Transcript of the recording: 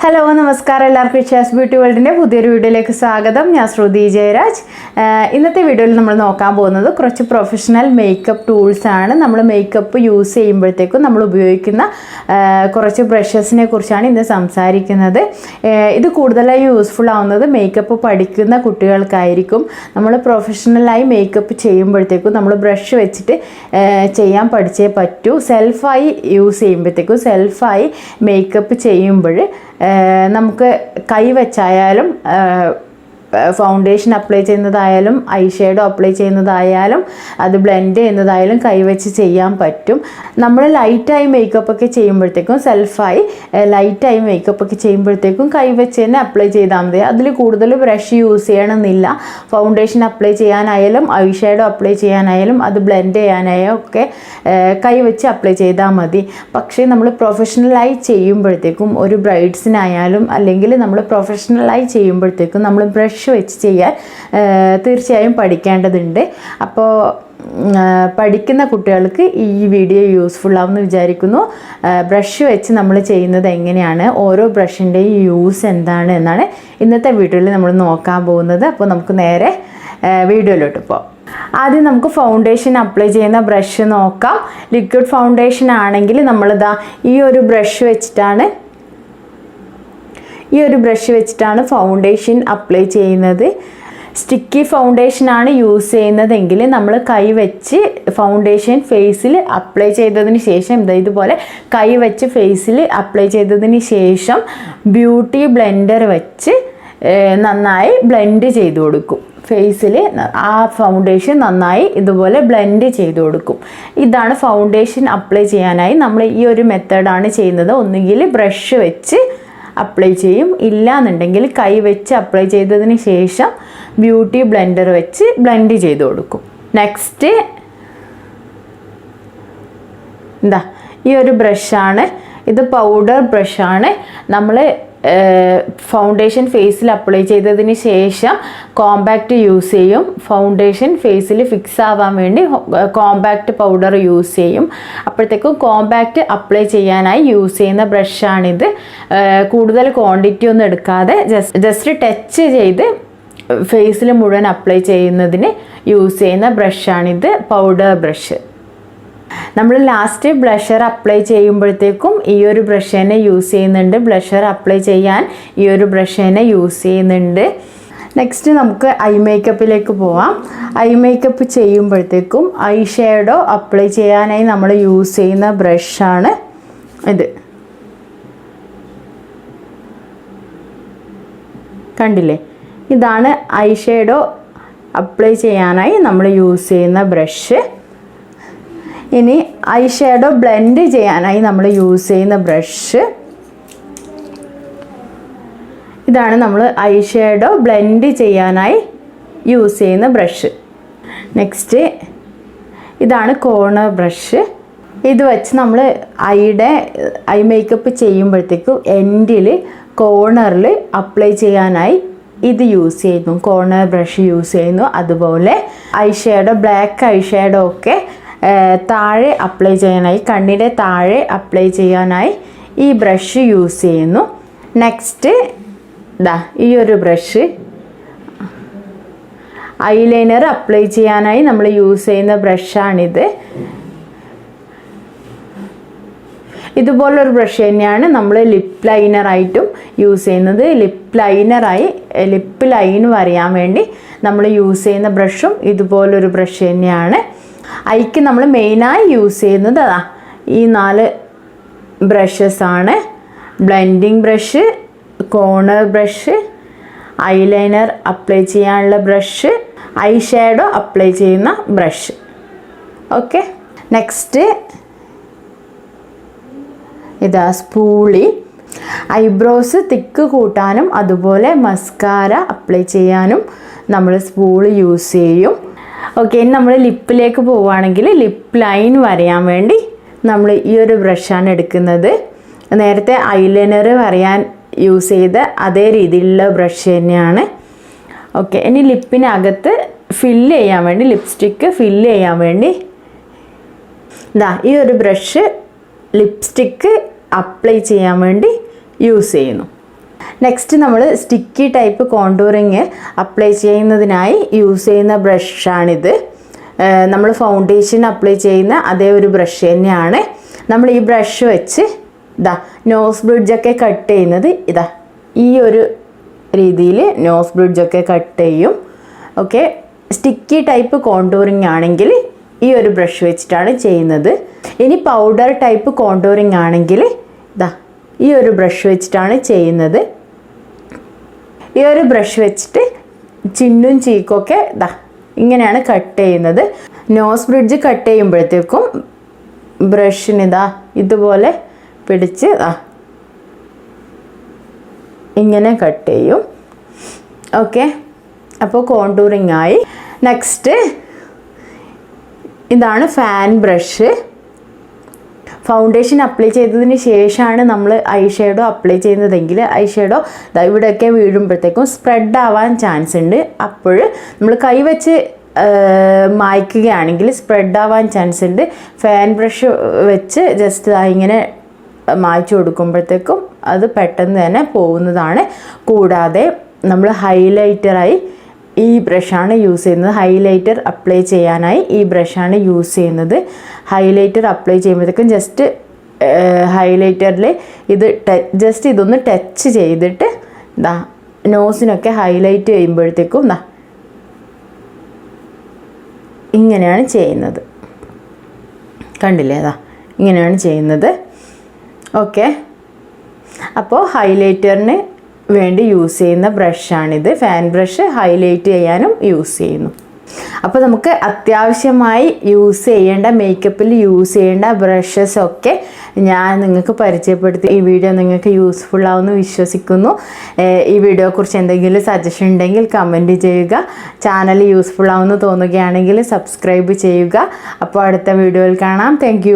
Hello നമസ്കാരം എല്ലാവർക്കും ഇഷ്യാസ് beauty വേൾഡിൻ്റെ പുതിയൊരു വീഡിയോയിലേക്ക് സ്വാഗതം. ഞാൻ ശ്രുതി ജയരാജ്. ഇന്നത്തെ വീഡിയോയിൽ നമ്മൾ നോക്കാൻ പോകുന്നത് കുറച്ച് പ്രൊഫഷണൽ മേക്കപ്പ് ടൂൾസ് ആണ്. നമ്മൾ മേക്കപ്പ് യൂസ് ചെയ്യുമ്പോഴത്തേക്കും നമ്മൾ ഉപയോഗിക്കുന്ന കുറച്ച് ബ്രഷസിനെ കുറിച്ചാണ് ഇന്ന് സംസാരിക്കുന്നത്. ഇത് കൂടുതലായി യൂസ്ഫുൾ ആവുന്നത് മേക്കപ്പ് പഠിക്കുന്ന കുട്ടികൾക്കായിരിക്കും. നമ്മൾ പ്രൊഫഷണലായി മേക്കപ്പ് ചെയ്യുമ്പോഴത്തേക്കും നമ്മൾ ബ്രഷ് വെച്ചിട്ട് ചെയ്യാൻ പഠിച്ചേ പറ്റൂ. സെൽഫായി യൂസ് ചെയ്യുമ്പോഴത്തേക്കും സെൽഫായി മേക്കപ്പ് ചെയ്യുമ്പോൾ നമുക്ക് കൈ വെച്ചായാലും ഫൗണ്ടേഷൻ അപ്ലൈ ചെയ്യുന്നതായാലും ഐ ഷേഡോ അപ്ലൈ ചെയ്യുന്നതായാലും അത് ബ്ലെൻഡ് ചെയ്യുന്നതായാലും കൈവച്ച് ചെയ്യാൻ പറ്റും. നമ്മൾ ലൈറ്റായി മേക്കപ്പൊക്കെ ചെയ്യുമ്പോഴത്തേക്കും സെൽഫായി ലൈറ്റായി മേക്കപ്പൊക്കെ ചെയ്യുമ്പോഴത്തേക്കും കൈവച്ച് തന്നെ അപ്ലൈ ചെയ്താൽ മതി. അതിൽ കൂടുതൽ ബ്രഷ് യൂസ് ചെയ്യണമെന്നില്ല. ഫൗണ്ടേഷൻ അപ്ലൈ ചെയ്യാനായാലും ഐ ഷേഡോ അപ്ലൈ ചെയ്യാനായാലും അത് ബ്ലെൻഡ് ചെയ്യാനായാലും ഒക്കെ കൈവച്ച് അപ്ലൈ ചെയ്താൽ മതി. പക്ഷേ നമ്മൾ പ്രൊഫഷണലായി ചെയ്യുമ്പോഴത്തേക്കും ഒരു ബ്രൈഡ്സിനായാലും അല്ലെങ്കിൽ നമ്മൾ പ്രൊഫഷണലായി ചെയ്യുമ്പോഴത്തേക്കും നമ്മൾ ബ്രഷ് വെച്ച് ചെയ്യാൻ തീർച്ചയായും പഠിക്കേണ്ടതുണ്ട്. അപ്പോൾ പഠിക്കുന്ന കുട്ടികൾക്ക് ഈ വീഡിയോ യൂസ്ഫുൾ ആവുമെന്ന് വിചാരിക്കുന്നു. ബ്രഷ് വെച്ച് നമ്മൾ ചെയ്യുന്നത് എങ്ങനെയാണ്, ഓരോ ബ്രഷിൻ്റെയും യൂസ് എന്താണ് എന്നാണ് ഇന്നത്തെ വീഡിയോയിൽ നമ്മൾ നോക്കാൻ പോകുന്നത്. അപ്പോൾ നമുക്ക് നേരെ വീഡിയോയിലോട്ട് പോകാം. ആദ്യം നമുക്ക് ഫൗണ്ടേഷൻ അപ്ലൈ ചെയ്യുന്ന ബ്രഷ് നോക്കാം. ലിക്വിഡ് ഫൗണ്ടേഷൻ ആണെങ്കിൽ നമ്മളിതാ ഈ ഒരു ബ്രഷ് വെച്ചിട്ടാണ് ഫൗണ്ടേഷൻ അപ്ലൈ ചെയ്യുന്നത്. സ്റ്റിക്കി ഫൗണ്ടേഷനാണ് യൂസ് ചെയ്യുന്നതെങ്കിൽ നമ്മൾ കൈ വെച്ച് ഫൗണ്ടേഷൻ ഫേസിൽ അപ്ലൈ ചെയ്തതിന് ശേഷം ഇതുപോലെ കൈ വെച്ച് ഫേസിൽ അപ്ലൈ ചെയ്തതിന് ശേഷം ബ്യൂട്ടി ബ്ലെൻഡർ വെച്ച് നന്നായി ബ്ലെൻഡ് ചെയ്ത് കൊടുക്കും. ഫേസിൽ ആ ഫൗണ്ടേഷൻ നന്നായി ഇതുപോലെ ബ്ലെൻഡ് ചെയ്ത് കൊടുക്കും. ഇതാണ് ഫൗണ്ടേഷൻ അപ്ലൈ ചെയ്യാനായി നമ്മൾ ഈ ഒരു മെത്തേഡാണ് ചെയ്യുന്നത്. ഒന്നുകിൽ ബ്രഷ് വെച്ച് അപ്ലൈ ചെയ്യും, ഇല്ലാന്നുണ്ടെങ്കിൽ കൈ വെച്ച് അപ്ലൈ ചെയ്തതിന് ശേഷം ബ്യൂട്ടി ബ്ലെൻഡർ വെച്ച് ബ്ലെൻഡ് ചെയ്ത് കൊടുക്കും. നെക്സ്റ്റ് ഈ ഒരു ബ്രഷാണ്. ഇത് പൗഡർ ബ്രഷാണ്. നമ്മൾ ഫൗണ്ടേഷൻ ഫേസിൽ അപ്ലൈ ചെയ്തതിന് ശേഷം കോമ്പാക്റ്റ് യൂസ് ചെയ്യും. ഫൗണ്ടേഷൻ ഫേസിൽ ഫിക്സ് ആവാൻ വേണ്ടി കോമ്പാക്റ്റ് പൗഡർ യൂസ് ചെയ്യും. അപ്പോഴത്തേക്കും കോമ്പാക്റ്റ് അപ്ലൈ ചെയ്യാനായി യൂസ് ചെയ്യുന്ന ബ്രഷാണിത്. കൂടുതൽ ക്വാണ്ടിറ്റി ഒന്നും എടുക്കാതെ ജസ്റ്റ് ടച്ച് ചെയ്ത് ഫേസിൽ മുഴുവൻ അപ്ലൈ ചെയ്യുന്നതിന് യൂസ് ചെയ്യുന്ന ബ്രഷാണിത്, പൗഡർ ബ്രഷ്. നമ്മൾ ലാസ്റ്റ് ബ്ലഷർ അപ്ലൈ ചെയ്യുമ്പോഴത്തേക്കും ഈ ഒരു ബ്രഷ് തന്നെ യൂസ് ചെയ്യുന്നുണ്ട്. ബ്ലഷർ അപ്ലൈ ചെയ്യാൻ ഈ ഒരു ബ്രഷ് തന്നെ യൂസ് ചെയ്യുന്നുണ്ട്. നെക്സ്റ്റ് നമുക്ക് ഐ മേക്കപ്പിലേക്ക് പോവാം. ഐ മേക്കപ്പ് ചെയ്യുമ്പോഴത്തേക്കും ഐ ഷേഡോ അപ്ലൈ ചെയ്യാനായി നമ്മൾ യൂസ് ചെയ്യുന്ന ബ്രഷാണ് ഇത്. കണ്ടില്ലേ, ഇതാണ് ഐ ഷേഡോ അപ്ലൈ ചെയ്യാനായി നമ്മൾ യൂസ് ചെയ്യുന്ന ബ്രഷ്. ഇനി ഐ ഷേഡോ ബ്ലെൻഡ് ചെയ്യാനായി നമ്മൾ യൂസ് ചെയ്യുന്ന ബ്രഷ്. ഇതാണ് നമ്മൾ ഐ ഷേഡോ ബ്ലെൻഡ് ചെയ്യാനായി യൂസ് ചെയ്യുന്ന ബ്രഷ്. നെക്സ്റ്റ് ഇതാണ് കോർണർ ബ്രഷ്. ഇത് വെച്ച് നമ്മൾ ഐ മേക്കപ്പ് ചെയ്യുമ്പോഴത്തേക്കും എൻഡിൽ കോർണറിൽ അപ്ലൈ ചെയ്യാനായി ഇത് യൂസ് ചെയ്യുന്നു, കോർണർ ബ്രഷ് യൂസ് ചെയ്യുന്നു. അതുപോലെ I shadow, black eye shadow ഒക്കെ താഴെ അപ്ലൈ ചെയ്യാനായി, കണ്ണിൻ്റെ താഴെ അപ്ലൈ ചെയ്യാനായി ഈ ബ്രഷ് യൂസ് ചെയ്യുന്നു. നെക്സ്റ്റ് ഈ ഒരു ബ്രഷ് ഐലൈനർ അപ്ലൈ ചെയ്യാനായി നമ്മൾ യൂസ് ചെയ്യുന്ന ബ്രഷാണിത്. ഇതുപോലൊരു ബ്രഷ് തന്നെയാണ് നമ്മൾ ലിപ്പ് ലൈനറായിട്ടും യൂസ് ചെയ്യുന്നത്. ലിപ്പ് ലൈൻ വരയാൻ വേണ്ടി നമ്മൾ യൂസ് ചെയ്യുന്ന ബ്രഷും ഇതുപോലൊരു ബ്രഷ് തന്നെയാണ്. ഐക്ക് നമ്മൾ മെയിനായി യൂസ് ചെയ്യുന്നത് ഈ 4 ബ്രഷസ് ആണ്. Blending brush, corner brush, eyeliner apply ചെയ്യാനുള്ള ബ്രഷ്, ഐ ഷാഡോ അപ്ലൈ ചെയ്യുന്ന brush. Okay, next spoolie. Eyebrows thick കൂട്ടാനും അതുപോലെ മസ്കാര അപ്ലൈ ചെയ്യാനും നമ്മൾ സ്പൂള് യൂസ് ചെയ്യും. ഓക്കെ, ഇനി നമ്മൾ ലിപ്പിലേക്ക് പോവുകയാണെങ്കിൽ ലിപ്പ് ലൈൻ വരയാൻ വേണ്ടി നമ്മൾ ഈ ഒരു ബ്രഷാണ് എടുക്കുന്നത്. നേരത്തെ ഐലൈനർ വരയാൻ യൂസ് ചെയ്ത അതേ രീതിയിലുള്ള ബ്രഷ് തന്നെയാണ്. ഓക്കെ, ഇനി ലിപ്പിനകത്ത് ഫില്ല് ചെയ്യാൻ വേണ്ടി, ലിപ്സ്റ്റിക്ക് ഫില്ല് ചെയ്യാൻ വേണ്ടി ഈ ഒരു ബ്രഷ് ലിപ്സ്റ്റിക്ക് അപ്ലൈ ചെയ്യാൻ വേണ്ടി യൂസ് ചെയ്യുന്നു. നെക്സ്റ്റ് നമ്മൾ സ്റ്റിക്കി ടൈപ്പ് കോണ്ടൂറിങ് അപ്ലൈ ചെയ്യുന്നതിനായി യൂസ് ചെയ്യുന്ന ബ്രഷാണിത്. നമ്മൾ ഫൗണ്ടേഷൻ അപ്ലൈ ചെയ്യുന്ന അതേ ഒരു ബ്രഷ് തന്നെയാണ്. നമ്മൾ ഈ ബ്രഷ് വെച്ച് ഇതാ നോസ് ബ്രിഡ്ജൊക്കെ കട്ട് ചെയ്യുന്നത് ഇതാ ഈ ഒരു രീതിയിൽ നോസ് ബ്രിഡ്ജൊക്കെ കട്ട് ചെയ്യും. ഓക്കെ, സ്റ്റിക്കി ടൈപ്പ് കോണ്ടൂറിങ് ആണെങ്കിൽ ഈ ഒരു ബ്രഷ് വെച്ചിട്ടാണ് ചെയ്യുന്നത്. ഇനി പൗഡർ ടൈപ്പ് കോണ്ടൂറിങ് ആണെങ്കിൽ ഇതാ ഈ ഒരു ബ്രഷ് വെച്ചിട്ടാണ് ചെയ്യുന്നത്. ഈ ഒരു ബ്രഷ് വെച്ചിട്ട് ചിന്നും ചീക്കൊക്കെ ഇതാ ഇങ്ങനെയാണ് കട്ട് ചെയ്യുന്നത്. നോസ് ബ്രിഡ്ജ് കട്ട് ചെയ്യുമ്പോഴത്തേക്കും ബ്രഷിനിതാ ഇതുപോലെ പിടിച്ച് ഇങ്ങനെ കട്ട് ചെയ്യും. ഓക്കെ, അപ്പോൾ കോണ്ടൂറിങ് ആയി. നെക്സ്റ്റ് ഇതാണ് ഫാൻ ബ്രഷ്. ഫൗണ്ടേഷൻ അപ്ലൈ ചെയ്തതിന് ശേഷമാണ് നമ്മൾ ഐ ഷേഡോ അപ്ലൈ ചെയ്യുന്നതെങ്കിൽ ഐ ഷേഡോ ഇവിടെയൊക്കെ വീഴുമ്പോഴത്തേക്കും സ്പ്രെഡ് ആവാൻ ചാൻസ് ഉണ്ട്. അപ്പോൾ നമ്മൾ കൈവച്ച് മായ്ക്കുകയാണെങ്കിൽ സ്പ്രെഡ് ആവാൻ ചാൻസ് ഉണ്ട്. ഫാൻ ബ്രഷ് വെച്ച് ജസ്റ്റ് ഇങ്ങനെ മായ്ച്ചു കൊടുക്കുമ്പോഴത്തേക്കും അത് പെട്ടെന്ന് തന്നെ പോകുന്നതാണ്. കൂടാതെ നമ്മൾ ഹൈലൈറ്ററായി ഈ ബ്രഷാണ് യൂസ് ചെയ്യുന്നത്. ഹൈലൈറ്റർ അപ്ലൈ ചെയ്യാനായി ഈ ബ്രഷാണ് യൂസ് ചെയ്യുന്നത്. ഹൈലൈറ്റർ അപ്ലൈ ചെയ്യുമ്പോഴത്തേക്കും ജസ്റ്റ് ഹൈലൈറ്ററിൽ ഇത് ജസ്റ്റ് ഇതൊന്ന് ടച്ച് ചെയ്തിട്ട് ഇതാ നോസിനൊക്കെ ഹൈലൈറ്റ് ചെയ്യുമ്പോഴത്തേക്കും ഇതാ ഇങ്ങനെയാണ് ചെയ്യുന്നത്. കണ്ടില്ലേ, അതാ ഇങ്ങനെയാണ് ചെയ്യുന്നത്. ഓക്കെ, അപ്പോൾ ഹൈലൈറ്ററിന് വേണ്ടി യൂസ് ചെയ്യുന്ന ബ്രഷാണിത്. ഫാൻ ബ്രഷ് ഹൈലൈറ്റ് ചെയ്യാനും യൂസ് ചെയ്യുന്നു. അപ്പോൾ നമുക്ക് അത്യാവശ്യമായി യൂസ് ചെയ്യേണ്ട മേക്കപ്പിൽ യൂസ് ചെയ്യേണ്ട ബ്രഷസ് ഒക്കെ ഞാൻ നിങ്ങൾക്ക് പരിചയപ്പെടുത്തി. ഈ വീഡിയോ നിങ്ങൾക്ക് യൂസ്ഫുൾ ആവുമെന്ന് വിശ്വസിക്കുന്നു. ഈ വീഡിയോയെക്കുറിച്ച് എന്തെങ്കിലും സജഷൻ ഉണ്ടെങ്കിൽ കമൻറ്റ് ചെയ്യുക. ചാനൽ യൂസ്ഫുൾ ആവുമെന്ന് തോന്നുകയാണെങ്കിൽ സബ്സ്ക്രൈബ് ചെയ്യുക. അപ്പോൾ അടുത്ത വീഡിയോയിൽ കാണാം. താങ്ക്